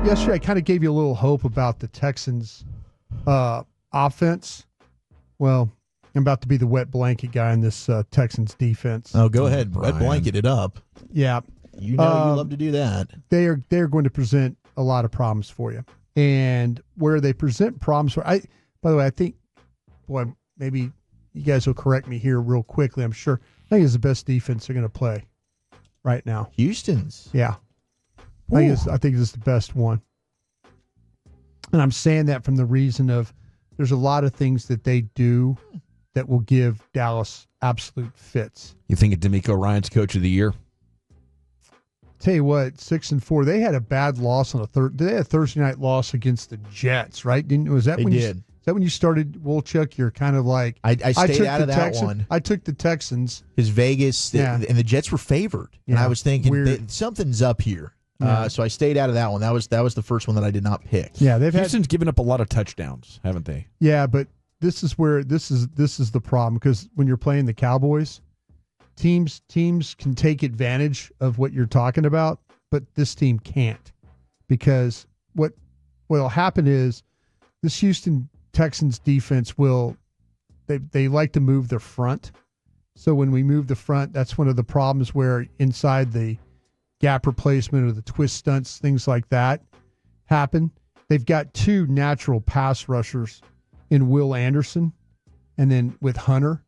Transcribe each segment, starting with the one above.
yesterday I kind of gave you a little hope about the Texans' offense. Well, I'm about to be the wet blanket guy in this Texans defense. Oh, go ahead. Wet blanket it up. Yeah. You know you love to do that. They're going to present a lot of problems for you. And where they present problems by the way, I think, maybe you guys will correct me here real quickly, I'm sure. I think it's the best defense they're going to play right now. Houston's. Yeah. I think it's the best one. And I'm saying that from the reason of there's a lot of things that they do that will give Dallas absolute fits. You think D'Amico Ryan's coach of the year? Tell you what, 6-4. They had a bad loss on they had a Thursday night loss against the Jets, right? Is that when you started Wolchuk? You're kind of like I stayed out of that one. I took the Texans because Vegas and the Jets were favored, and I was thinking something's up here. So I stayed out of that one. That was the first one that I did not pick. Yeah, Houston's given up a lot of touchdowns, haven't they? Yeah, but this is where this is the problem, because when you're playing the Cowboys, teams can take advantage of what you're talking about, but this team can't, because what'll happen is this Houston Texans defense they like to move their front. So when we move the front, that's one of the problems where inside the gap replacement or the twist stunts, things like that happen. They've got two natural pass rushers in Will Anderson and then with Hunter,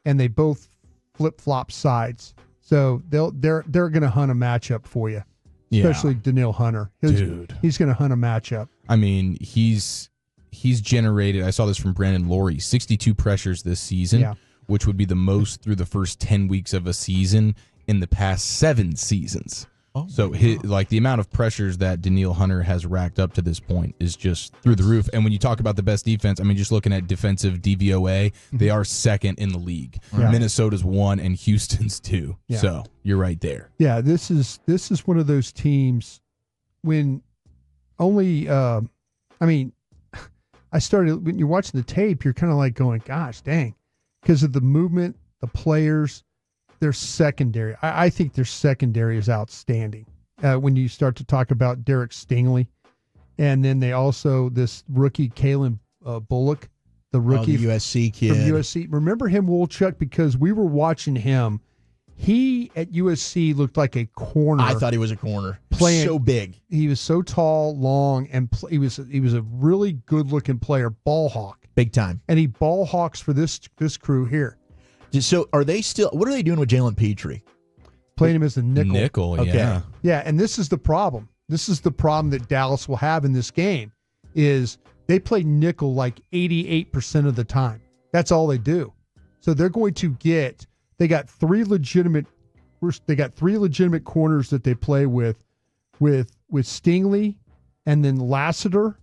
and they both flip-flop sides. So they're going to hunt a matchup for you, especially Danielle Hunter. He's going to hunt a matchup. I mean, he's generated, I saw this from Brandon Laurie, 62 pressures this season, which would be the most through the first 10 weeks of a season in the past 7 seasons. Oh, so the amount of pressures that Danielle Hunter has racked up to this point is just through the roof. And when you talk about the best defense, I mean, just looking at defensive DVOA, they are second in the league. Yeah. Minnesota's 1 and Houston's 2. Yeah. So you're right there. Yeah, this is one of those teams when only when you're watching the tape, you're kind of like going, gosh, dang, because of the movement, the players. Their secondary, I think their secondary is outstanding. When you start to talk about Derek Stingley, and then they also this rookie Kalen Bullock, the rookie the USC kid from USC. Remember him, Wolchuk, because we were watching him. He at USC looked like a corner. I thought he was a corner. Playing, so big. He was so tall, long, and he was a really good looking player, ball hawk, big time. And he ball hawks for this crew here. So are they still? What are they doing with Jalen Petrie? Playing him as a nickel. Nickel, okay. Yeah, and this is the problem. This is the problem that Dallas will have in this game is they play nickel like 88% of the time. That's all they do. So they're going to they got three legitimate corners that they play with Stingley and then Lassiter.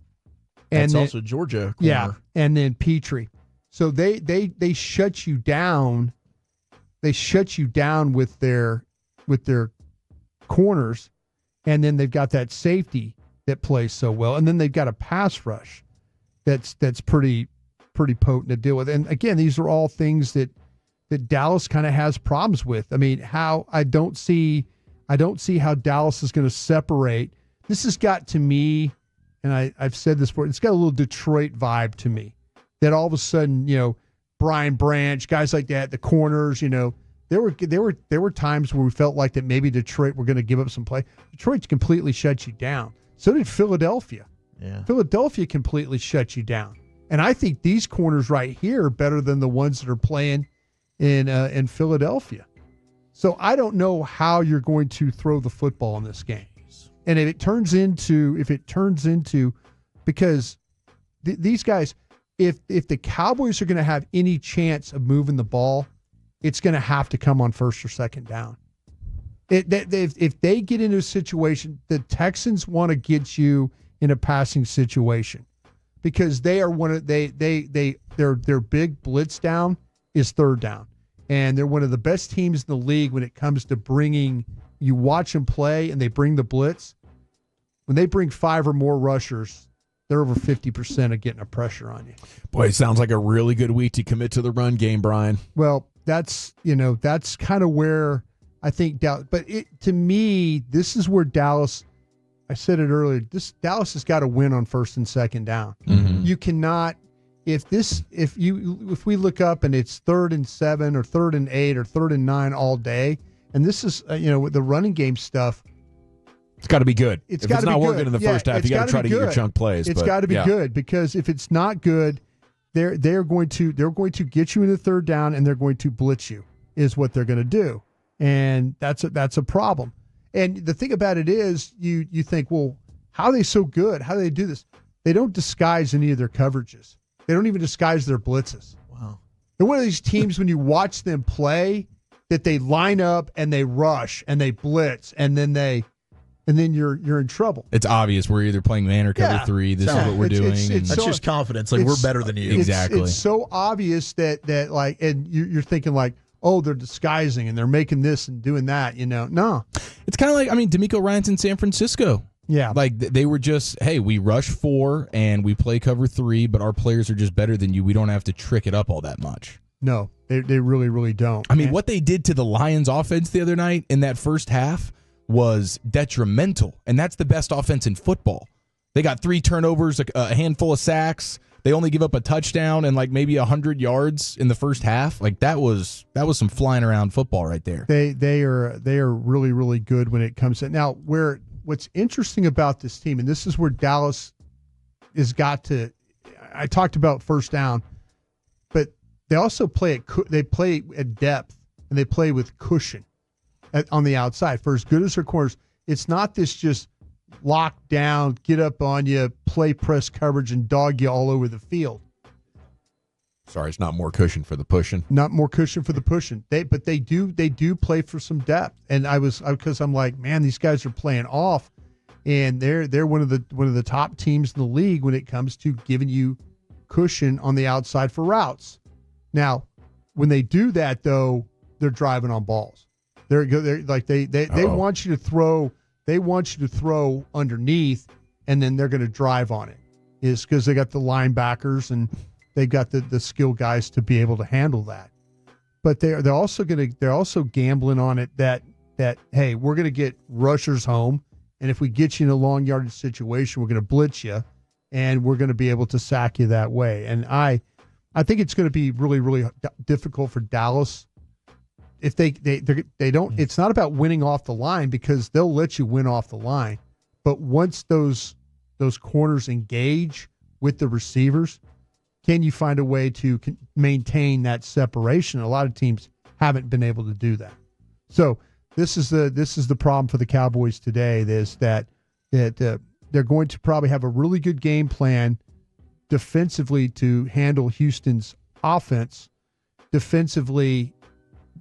And that's also Georgia corner. Yeah, and then Petrie. So they shut you down. They shut you down with their corners, and then they've got that safety that plays so well, and then they've got a pass rush that's pretty potent to deal with. And again, these are all things that Dallas kind of has problems with. I mean, I don't see how Dallas is going to separate. This has got to me, and I've said this before, it's got a little Detroit vibe to me. That all of a sudden, Brian Branch, guys like that, the corners, there were times where we felt like that maybe Detroit were going to give up some play. Detroit completely shut you down. So did Philadelphia. Yeah. Philadelphia completely shut you down. And I think these corners right here are better than the ones that are playing in Philadelphia. So I don't know how you're going to throw the football in this game. And if it turns into because these guys. If the Cowboys are going to have any chance of moving the ball, it's going to have to come on first or second down. If they get into a situation, the Texans want to get you in a passing situation because they are their big blitz down is third down, and they're one of the best teams in the league when it comes to bringing. You watch them play, and they bring the blitz. When they bring 5 or more rushers, they're over 50% of getting a pressure on you. Boy, it sounds like a really good week to commit to the run game, Brian. Well, that's kind of where I think Dallas. But to me, this is where Dallas. I said it earlier. Dallas has got to win on first and second down. Mm-hmm. You cannot. If we look up and it's 3rd and 7 or 3rd and 8 or 3rd and 9 all day, and this is with the running game stuff. It's got to be good. If it's not working in the first half, you got to try to get your chunk plays. It's got to be good, because if it's not good, they're going to get you in the third down and they're going to blitz you, is what they're going to do, and that's a problem. And the thing about it is, you think, well, how are they so good? How do they do this? They don't disguise any of their coverages. They don't even disguise their blitzes. Wow. They're one of these teams when you watch them play that they line up and they rush and they blitz and then you're in trouble. It's obvious we're either playing man or cover 3. This is what we're doing. That's just confidence. Like, we're better than you. Exactly. It's so obvious that like, and you're thinking like, oh, they're disguising and they're making this and doing that. No. It's kind of like, DeMeco Ryans in San Francisco. Yeah. Like, they were just, hey, we rush 4 and we play cover 3, but our players are just better than you. We don't have to trick it up all that much. No, they really, really don't. What they did to the Lions offense the other night in that first half was detrimental, and that's the best offense in football. They got 3 turnovers, a handful of sacks. They only give up a touchdown and like maybe 100 yards in the first half. Like, that was some flying around football right there. They are really, really good when it comes to now. What's interesting about this team, and this is where Dallas has got to. I talked about first down, but they also play at depth and they play with cushion on the outside. For as good as their corners, it's not this just lock down, get up on you, play press coverage, and dog you all over the field. Sorry, it's not more cushion for the pushing. Not more cushion for the pushing. But they do play for some depth. And because I'm like, man, these guys are playing off, and they're one of the top teams in the league when it comes to giving you cushion on the outside for routes. Now, when they do that though, they're driving on balls. They're like they want you to throw. They want you to throw underneath, and then they're going to drive on it. Is because they got the linebackers and they've got the skill guys to be able to handle that. But they're also gambling on it that hey, we're going to get rushers home, and if we get you in a long yardage situation, we're going to blitz you, and we're going to be able to sack you that way. And I think it's going to be really, really difficult for Dallas. If they don't, it's not about winning off the line, because they'll let you win off the line. But once those corners engage with the receivers, can you find a way to maintain that separation? A lot of teams haven't been able to do that. So this is the problem for the Cowboys today. Is that they're going to probably have a really good game plan defensively to handle Houston's offense. Defensively,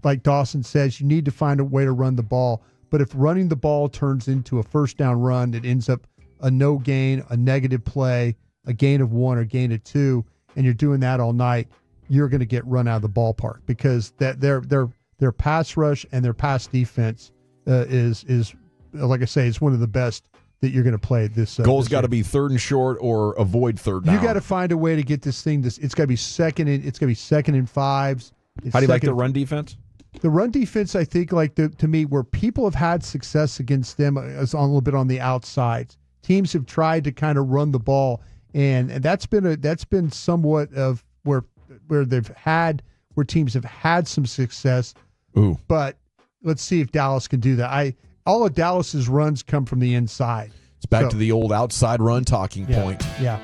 like Dawson says, you need to find a way to run the ball. But if running the ball turns into a first down run, it ends up a no gain, a negative play, a gain of 1 or gain of 2, and you're doing that all night, you're going to get run out of the ballpark, because that their pass rush and their pass defense is like I say, it's one of the best that you're going to play this. Goal's got to be 3rd and short or avoid 3rd down. You got to find a way to get this thing. It's got to be second and 5s. How do you like the run defense? The run defense, I think, to me, where people have had success against them is on a little bit on the outsides. Teams have tried to kind of run the ball, and that's been somewhat of where teams have had some success. Ooh. But let's see if Dallas can do that. All of Dallas's runs come from the inside. It's back to the old outside run talking point. Yeah.